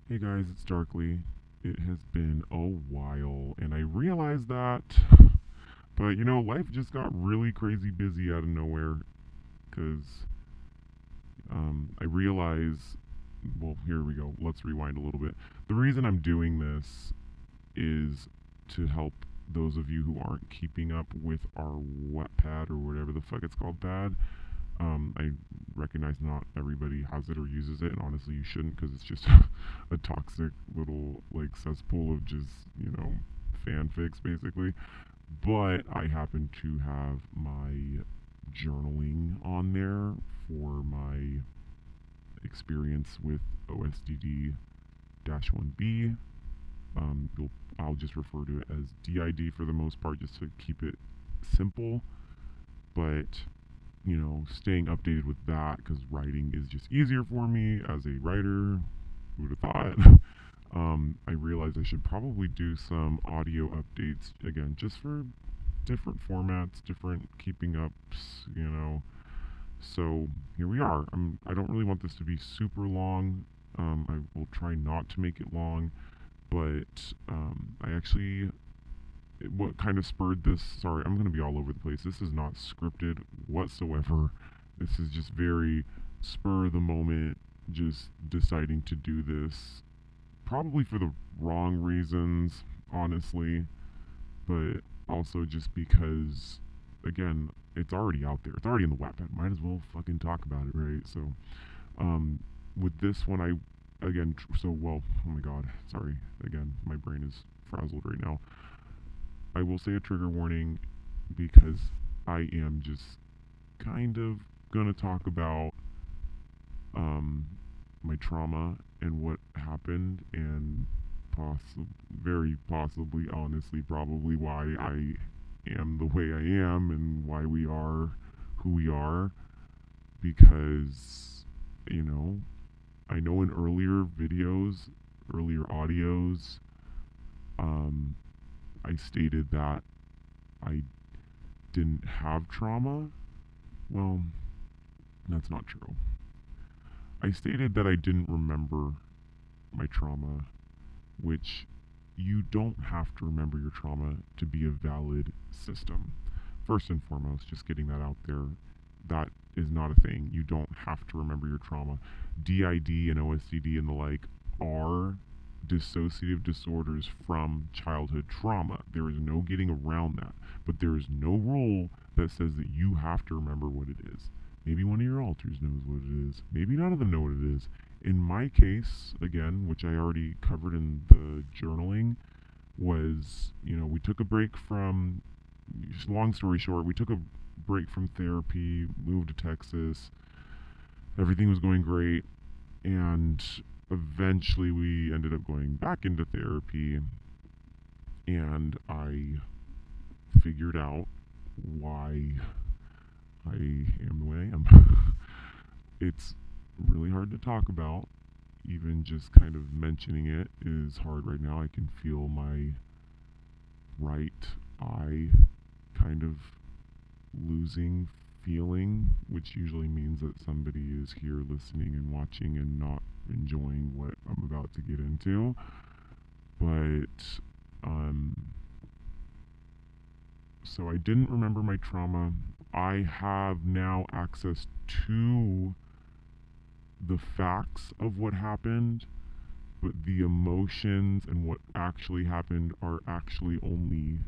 Hey guys, it's Darkly. It has been a while, and I realized that, but life just got really crazy busy out of nowhere. Because I realize, well, here we go. Let's rewind a little bit. The reason I'm doing this is to help those of you who aren't keeping up with our wattpad or whatever the fuck it's called pad. I recognize not everybody has it or uses it, and honestly, you shouldn't because it's just a toxic little like cesspool of just fanfics basically. But I happen to have my journaling on there for my experience with OSDD 1B. I'll just refer to it as DID for the most part, just to keep it simple. But staying updated with that because writing is just easier for me as a writer. Who would have thought? I realized I should probably do some audio updates again, just for different formats, different keeping ups. So here we are. I don't really want this to be super long. I will try not to make it long, but I actually what kind of spurred this. Sorry, I'm going to be all over the place. This is not scripted whatsoever. This is just very spur of the moment, just deciding to do this. Probably for the wrong reasons, honestly, but also just because, again, it's already out there. It's already in the Wattpad. Might as well fucking talk about it, right? So, um, with this one, oh my god, sorry. Again, my brain is frazzled right now. I will say a trigger warning because I am just kind of gonna talk about um, my trauma and what happened, and very possibly, honestly, probably why I am the way I am and why we are who we are. Because, you know, I know in earlier videos, earlier audios, um, I stated that I didn't have trauma. Well, that's not true. I stated that I didn't remember my trauma, which you don't have to remember your trauma to be a valid system. First and foremost, just getting that out there, that is not a thing. You don't have to remember your trauma. DID and OSCD and the like are dissociative disorders from childhood trauma. There is no getting around that. But there is no rule that says that you have to remember what it is. Maybe one of your alters knows what it is. Maybe none of them know what it is. In my case, again, which I already covered in the journaling, was, we took a break from, long story short, we took a break from therapy, moved to Texas. Everything was going great. And eventually we ended up going back into therapy. And I figured out why I am the way I am. It's really hard to talk about. Even just kind of mentioning it is hard right now. I can feel my right eye kind of losing feeling, which usually means that somebody is here listening and watching and not enjoying what I'm about to get into. But, um, so I didn't remember my trauma. I have now access to the facts of what happened, but the emotions and what actually happened are actually only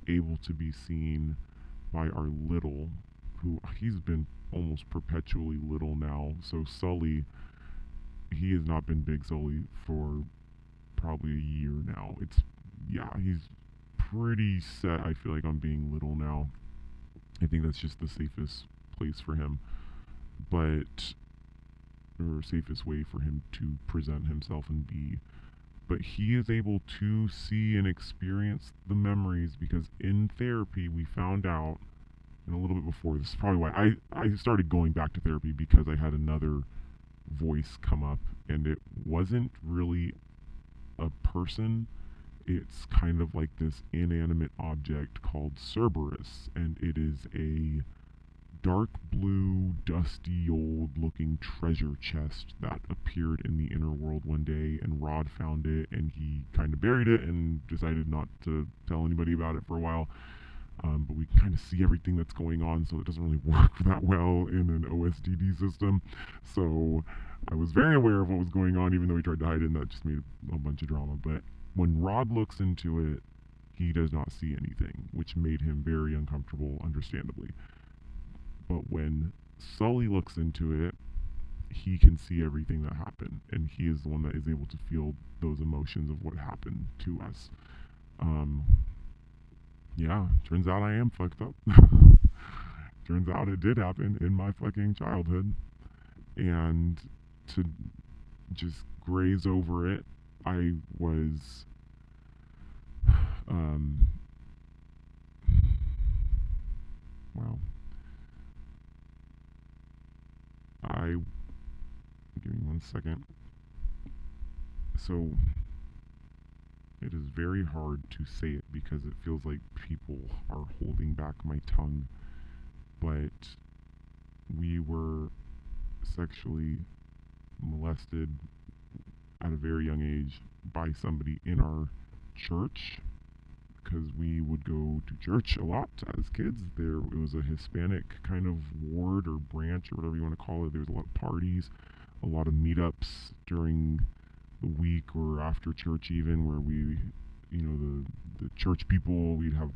able to be seen by our little, who he's been almost perpetually little now. So Sully, he has not been Big Sully for probably a year now. Yeah, he's pretty set, I feel like, on being little now. I think that's just the safest place for him. But, or safest way for him to present himself and be. But he is able to see and experience the memories because in therapy we found out, and a little bit before this is probably why I started going back to therapy, because I had another voice come up, and it wasn't really a person. It's kind of like this inanimate object called Cerberus, and it is a dark blue, dusty, old looking treasure chest that appeared in the inner world one day, and Rod found it and he kind of buried it and decided not to tell anybody about it for a while. But we kind of see everything that's going on, so it doesn't really work that well in an OSDD system. So I was very aware of what was going on, even though he tried to hide it, and that just made a bunch of drama. But when Rod looks into it, he does not see anything, which made him very uncomfortable, understandably. But when Sully looks into it, he can see everything that happened, and he is the one that is able to feel those emotions of what happened to us. Um, yeah, turns out I am fucked up. Turns out it did happen in my fucking childhood, and to just graze over it, I was, um, well, I, give me one second. So it is very hard to say it because it feels like people are holding back my tongue. But we were sexually molested at a very young age by somebody in our church because we would go to church a lot as kids. There it was a Hispanic kind of ward or branch or whatever you want to call it. There was a lot of parties, a lot of meetups during the week or after church even where we, the church people, we'd have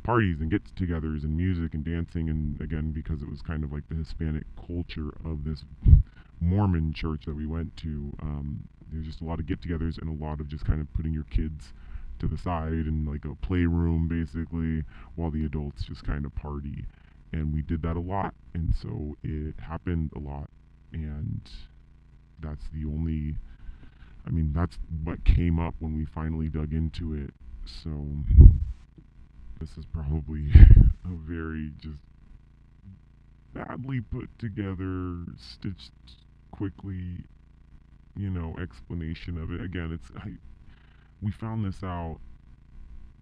parties and get-togethers and music and dancing, and again because it was kind of like the Hispanic culture of this Mormon church that we went to, there's just a lot of get-togethers and a lot of just kind of putting your kids to the side in like a playroom basically while the adults just kind of party, and we did that a lot, and so it happened a lot, and that's the only, I mean, that's what came up when we finally dug into it. So this is probably a very just badly put together, stitched quickly, explanation of it. Again, we found this out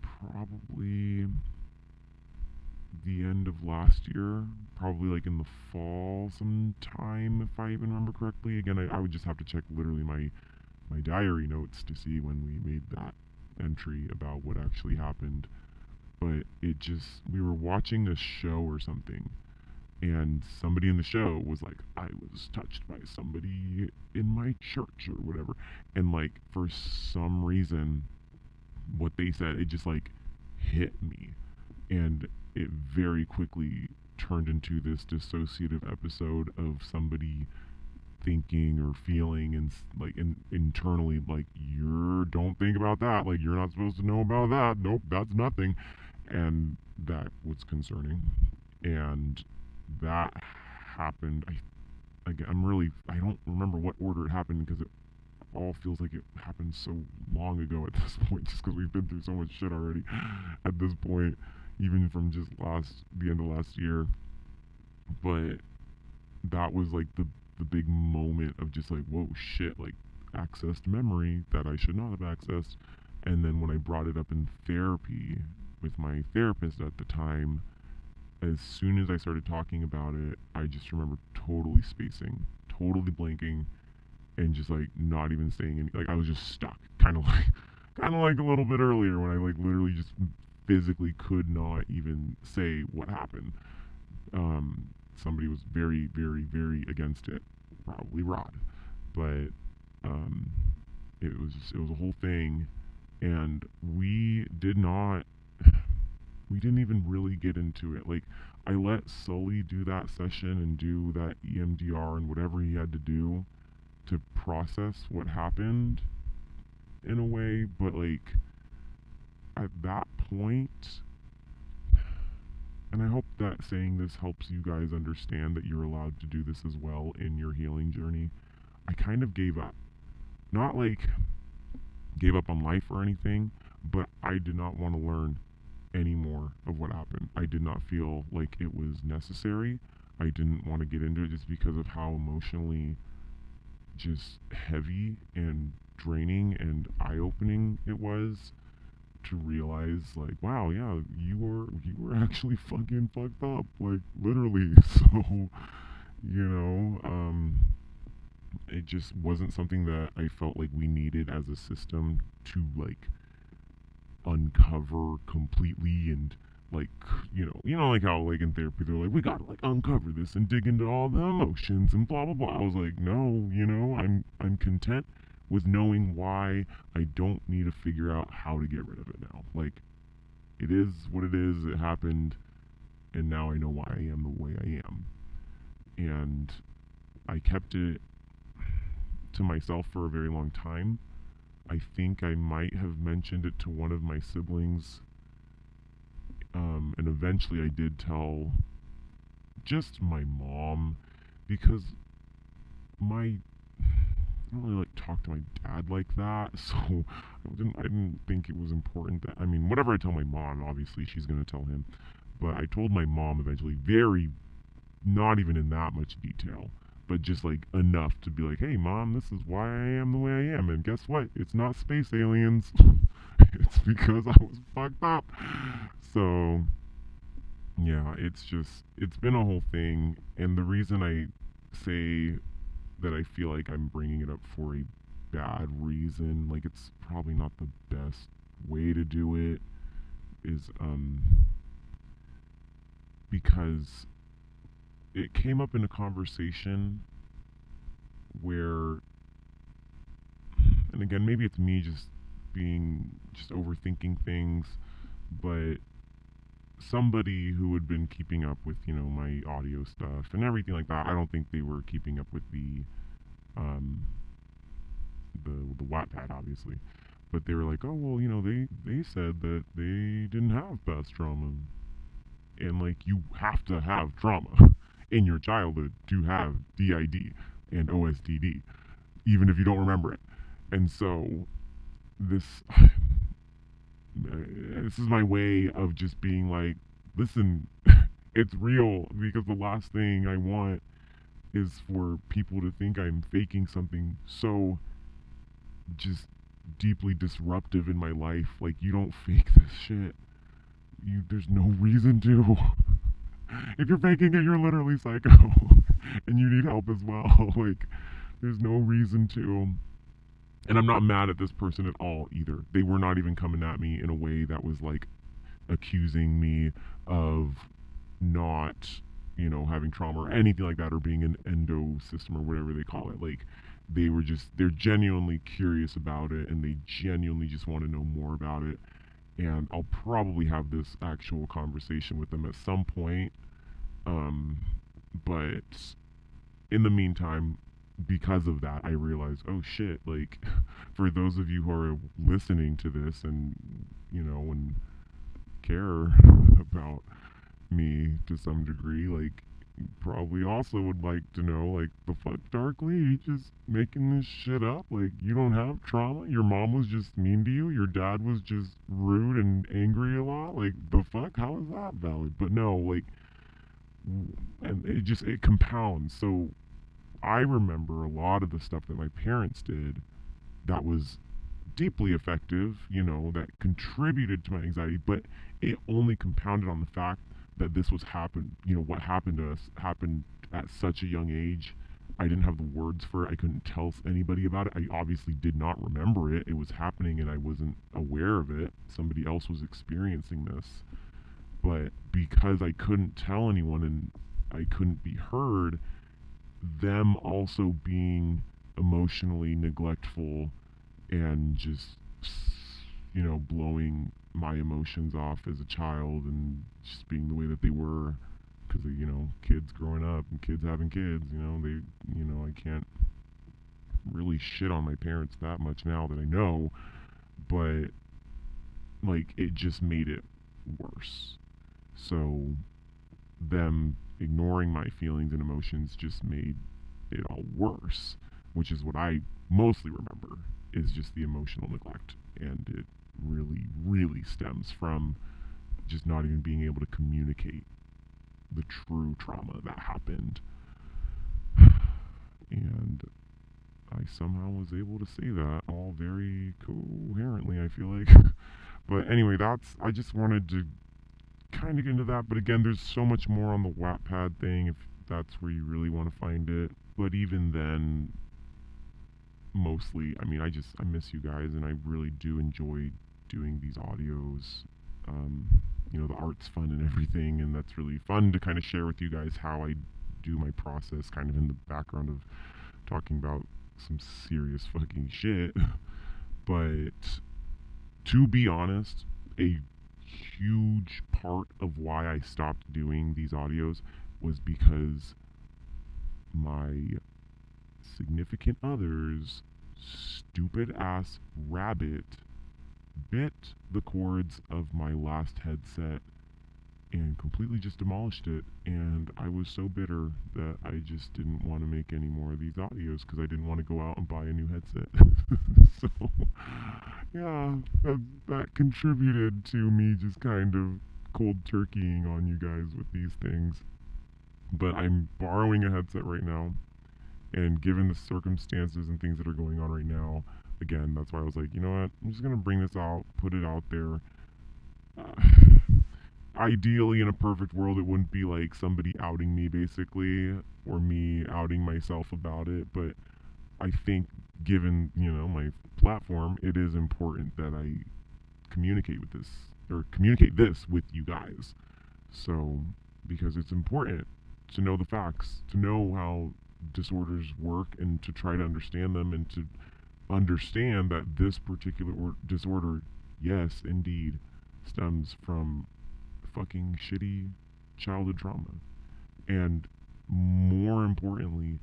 probably the end of last year, probably like in the fall sometime, if I even remember correctly. Again, I would just have to check literally my diary notes to see when we made that entry about what actually happened. But it just, we were watching a show or something, and somebody in the show was like, I was touched by somebody in my church or whatever. And like, for some reason, what they said, it just like hit me. And it very quickly turned into this dissociative episode of somebody thinking or feeling and like internally like, you're, don't think about that, like you're not supposed to know about that, nope, that's nothing. And that was concerning, and that happened. I don't remember what order it happened because it all feels like it happened so long ago at this point, just because we've been through so much shit already at this point, even from just the end of last year. But that was like the big moment of just like, whoa, shit, like accessed memory that I should not have accessed. And then when I brought it up in therapy with my therapist at the time, as soon as I started talking about it, I just remember totally spacing, totally blanking, and just like not even saying any. Like I was just stuck, kind of like a little bit earlier when I like literally just physically could not even say what happened. Somebody was very, very, very against it, probably Rod, but um, it was a whole thing, and we didn't even really get into it. Like, I let Sully do that session and do that EMDR and whatever he had to do to process what happened in a way, but like at that point, and I hope that saying this helps you guys understand that you're allowed to do this as well in your healing journey. I kind of gave up. Not like gave up on life or anything, but I did not want to learn any more of what happened. I did not feel like it was necessary. I didn't want to get into it just because of how emotionally just heavy and draining and eye-opening it was. to realize like, wow, yeah, you were actually fucking fucked up, like literally. So you know, it just wasn't something that I felt like we needed as a system to like uncover completely and like like how like in therapy they're like we gotta like uncover this and dig into all the emotions and blah blah blah. I was like, no, I'm content with knowing why. I don't need to figure out how to get rid of it now. Like, it is what it is. It happened, and now I know why I am the way I am. And I kept it to myself for a very long time. I think I might have mentioned it to one of my siblings, and eventually I did tell just my mom because my I don't really like talk to my dad like that, so I didn't think it was important that, I mean, whatever I tell my mom, obviously she's gonna tell him, but I told my mom eventually, very not even in that much detail, but just like enough to be like, hey mom, this is why I am the way I am, and guess what? It's not space aliens. It's because I was fucked up. So yeah, it's been a whole thing, and the reason I say that I feel like I'm bringing it up for a bad reason, like it's probably not the best way to do it, is because it came up in a conversation where, and again, maybe it's me just overthinking things, but somebody who had been keeping up with, my audio stuff and everything like that, I don't think they were keeping up with um, the wattpad, obviously. But they were like, oh well, they said that they didn't have past trauma, and like you have to have trauma in your childhood to have DID and OSDD, even if you don't remember it. And so this this is my way of just being like, listen, it's real, because the last thing I want is for people to think I'm faking something so just deeply disruptive in my life. Like, you don't fake this shit. There's no reason to. If you're faking it, you're literally psycho, and you need help as well. Like, there's no reason to. And I'm not mad at this person at all either. They were not even coming at me in a way that was like accusing me of not, having trauma or anything like that, or being an endo system or whatever they call it. Like, they're genuinely curious about it, and they genuinely just want to know more about it. And I'll probably have this actual conversation with them at some point. Um, but in the meantime, because of that, I realized, oh shit, like, for those of you who are listening to this and, and care about me to some degree, like, you probably also would like to know, like, the fuck, Darkly? You just making this shit up? Like, you don't have trauma? Your mom was just mean to you? Your dad was just rude and angry a lot? Like, the fuck? How is that valid? But no, like, and it compounds. So I remember a lot of the stuff that my parents did that was deeply effective, that contributed to my anxiety, but it only compounded on the fact that this was happened. What happened to us happened at such a young age. I didn't have the words for it. I couldn't tell anybody about it. I obviously did not remember it. It was happening and I wasn't aware of it. Somebody else was experiencing this. But because I couldn't tell anyone and I couldn't be heard, them also being emotionally neglectful and just, blowing my emotions off as a child and just being the way that they were, because of, kids growing up and kids having kids, I can't really shit on my parents that much now that I know, but like, it just made it worse. So them ignoring my feelings and emotions just made it all worse, which is what I mostly remember, is just the emotional neglect. And it really, really stems from just not even being able to communicate the true trauma that happened. And I somehow was able to say that all very coherently, I feel like. But anyway, I just wanted to kind of get into that. But again, there's so much more on the wattpad thing if that's where you really want to find it. But even then, mostly, I mean, I miss you guys, and I really do enjoy doing these audios. Um, the art's fun and everything, and that's really fun to kind of share with you guys how I do my process, kind of in the background of talking about some serious fucking shit. But to be honest, a huge part of why I stopped doing these audios was because my significant other's stupid ass rabbit bit the cords of my last headset and completely just demolished it. And I was so bitter that I just didn't want to make any more of these audios because I didn't want to go out and buy a new headset. So, yeah, that contributed to me just kind of cold turkeying on you guys with these things. But I'm borrowing a headset right now, and given the circumstances and things that are going on right now, again, that's why I was like, you know what, I'm just gonna bring this out, put it out there. Uh, Ideally, in a perfect world, it wouldn't be like somebody outing me, basically, or me outing myself about it. But I think, given my platform, it is important that I communicate with this or communicate this with you guys. So, because it's important to know the facts, to know how disorders work, and to try to understand them, and to understand that this particular disorder, yes, indeed, stems from fucking shitty childhood trauma. And more importantly,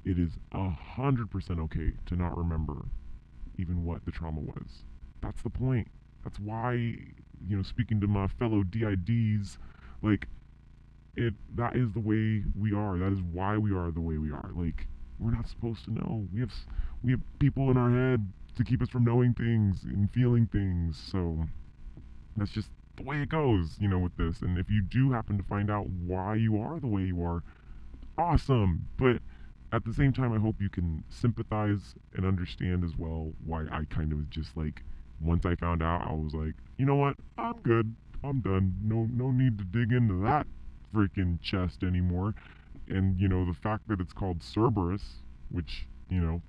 it is 100% okay to not remember even what the trauma was. That's the point. That's why, speaking to my fellow DIDs, like, that is the way we are. That is why we are the way we are. Like, we're not supposed to know. We have people in our head to keep us from knowing things and feeling things. So that's just the way it goes, with this. And if you do happen to find out why you are the way you are, awesome. But at the same time, I hope you can sympathize and understand as well why I kind of just like, once I found out, I was like, you know what? I'm good. I'm done. No need to dig into that freaking chest anymore. And the fact that it's called Cerberus, which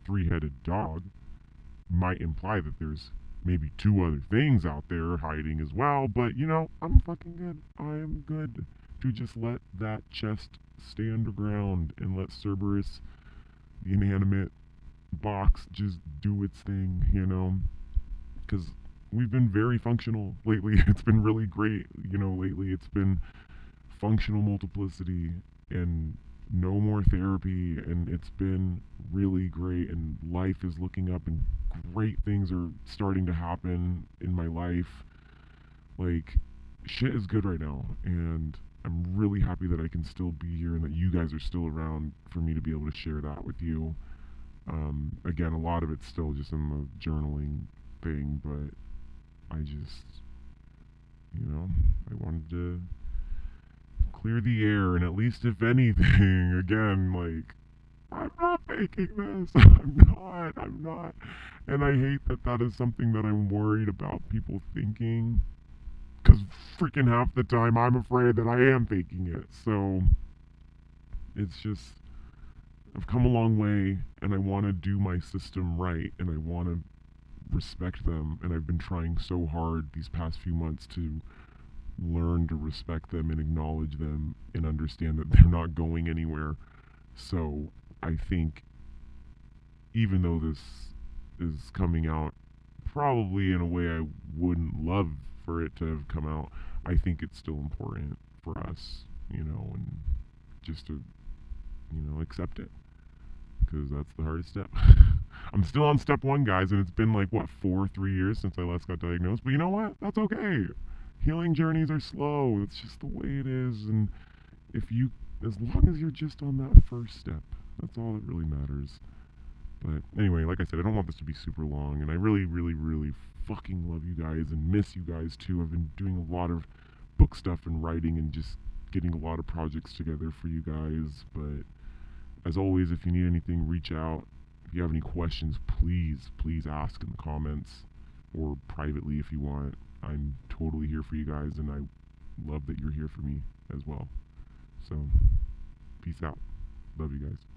three-headed dog, might imply that there's maybe two other things out there hiding as well. But I'm fucking good. I am good to just let that chest stay underground and let Cerberus, the inanimate box, just do its thing, because we've been very functional lately. It's been really great, lately. It's been functional multiplicity and no more therapy, and it's been really great, and life is looking up, and great things are starting to happen in my life. Like, shit is good right now, and I'm really happy that I can still be here and that you guys are still around for me to be able to share that with you. Again, a lot of it's still just in the journaling thing, but I just, I wanted to clear the air, and at least, if anything, again, like, I'm not faking this. I'm not. And I hate that that is something that I'm worried about people thinking. Because freaking half the time I'm afraid that I am faking it. So, it's just, I've come a long way, and I want to do my system right, and I want to respect them. And I've been trying so hard these past few months to learn to respect them and acknowledge them and understand that they're not going anywhere. So I think, even though this is coming out probably in a way I wouldn't love for it to have come out, I think it's still important for us, and just to, accept it. Because that's the hardest step. I'm still on step one, guys, and it's been like, what, 3 years since I last got diagnosed? But you know what? That's okay. Healing journeys are slow. It's just the way it is. And as long as you're just on that first step, that's all that really matters. But anyway, like I said, I don't want this to be super long, and I really, really, really fucking love you guys and miss you guys too. I've been doing a lot of book stuff and writing and just getting a lot of projects together for you guys. But as always, if you need anything, reach out. If you have any questions, please ask in the comments or privately if you want. I'm totally here for you guys, and I love that you're here for me as well. So, peace out. Love you guys.